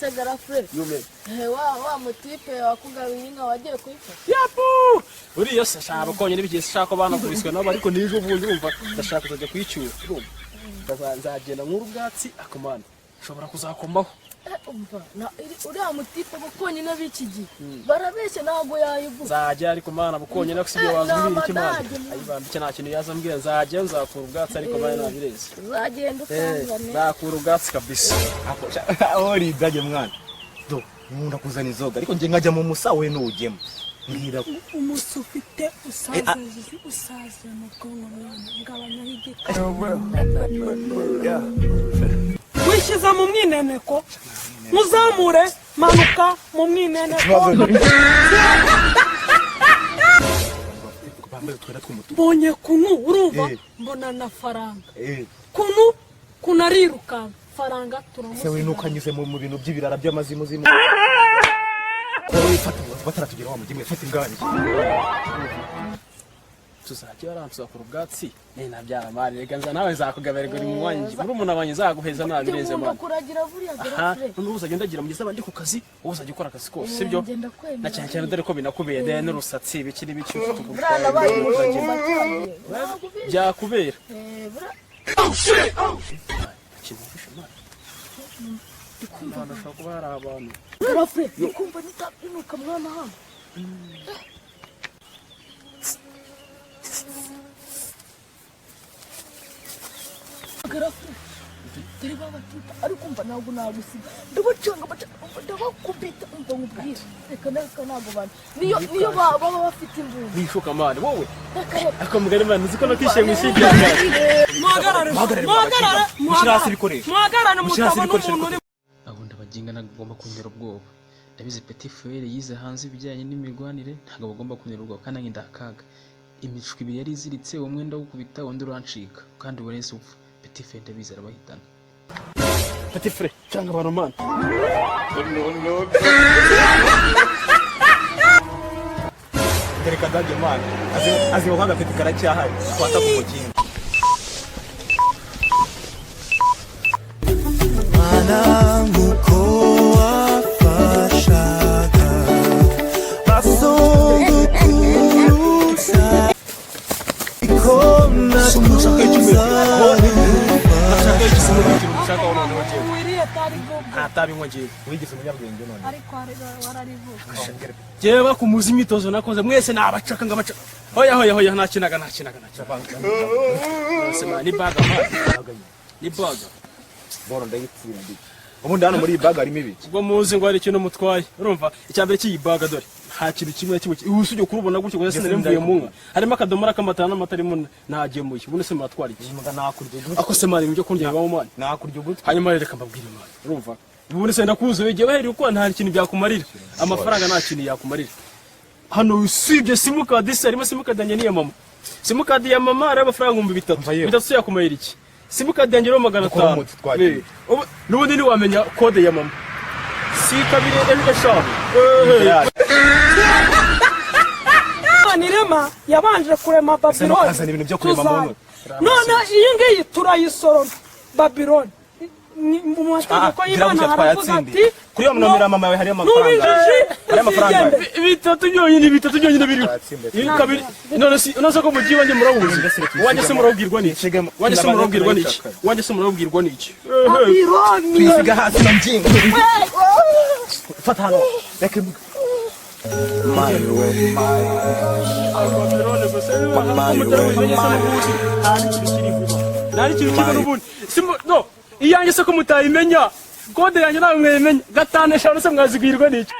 Ese garafre. Yume. Wa mutipe wakugabiye inka wagiye kuyifata. Yapu! Uriyo se shaka konyene bigiye shaka abana kubiswe nabo ariko nijo uvuye urumva ndashaka kuzajya kwicyura. Nzagenda nkuru bwatsi akomana. Ushobora kuzakombaho. Umva uriya mutipe bukonyine bikigi barabeshye ntago yayiguza nzajya ariko mana bukonyine kusibyo wazubira ikimana ayibambike nta kintu yazambwira nzajya nzakura ubwatsi ariko mana nabireze uzagenda ukangane nakura ubwatsi kabisa ori dage mwana do nkunda kuzana inzoga ariko nje nkajya mu musa we n'ugemo ngira umusu ufite usaze mu bwonko mwana ngabanyaho igiti wishiza mu mwineneko muzamure manuka mu mwineneko bonye kunu urumva mbona na faranga kunu kunariruka faranga turamusa se we nukanyuze mu bintu by'ibirara by'amazimu zimu fata bataratugira wa mugimwe fata ingani tuzajya baramsakura ubwatsi nabyara mari rega nza nawe zakugabererwa uri mu wanjye muri umuntu abanye zaguheza nabireze mari kuragira buriya garafre n'ubu uzajya ndagira mugeze abandi ku kazi wowe uzajya ukora akazi kose sibyo na cyane cyane dore ko binakubeye de n'urusatsi bikiri biki burana bayi byakubera ikumva ndashaka kuba hari abantu garafre ikumva nitabinuka mwana hano garafre turi babatuta ariko umva ntabwo nagusiga ndabacanga ndabakubita umva nkubwira reka ntabwo bantu niyo baba bafite imbunda bishuka mani wowe akamugari mani uziko nakishiye mu ishinga muhagarare mushirasi ibikoresho muhagarare mutabona umuntu uri abo ndabaginga nagomba kuntera ubwoba ndabizi Petit Frere yize hanze ibijyanye n'imirwanire ntabwo bagomba kuntera ubwoba kandi nanjye ndakaga imicwa ibiri yari iziritse umwe ndawukubita undi urancika kandi uburese upfa Petit Frere ndabizi arabahitana Petit Frere cyangwa baromani Dereka dage mwana azi waga Petit karacyahari kwata ku mukingo atabi nkonje wigeze umunyabwenge none ariko wararivuka jewe kumuza imitozo nakoze mwese nabacaka ngabaca hoya nakinaga sema ni baga ni baga boro ndayitsira ndi ubundi hano muri baga ari mibiki ubwo muzi ngo ari ikintu mutwaye urumva icyambere cy'iyi baga dore nta kintu kimwe kibuki usujye kurubona gutyo ngo sinari mvuye mu nka harimo akadomora k'amata n'amata arimo nagemuye ubundi se muratwara iki imbwa nakurye ako se mari ibyo kurya baba mwana nakurye gutyo hanyuma reka mbabwire mwana urumva ubundi se ndakuze wege baheri uko nta kintu byakumarira amafaranga nta kintu yakumarira hano usibye simukadi se harimo simukadi yanjye niya mama simukadi ya mama ari amafaranga 3000 yakumarira iki simukadi yanjye ro 500 n'ubundi ni wamenya code ya mama si kabiri eshanu nirema yabanje kurema Babylon none iyi ngiyi turayisoroma Babylon mu mategeko y'Imana haravuga ati kuri yo nomera mama yawe hari amafaranga bitatu byonyine biri kabiri none ko mugiye wanjye murabuze wanjye se murabwirwa n'iki Babylon twisiga hasi na mjingo fata hano reka iyanjye se ko mutayimenya kode yanjye nawe mwayimenya 5 eshanu se mwazigwirwa n'iki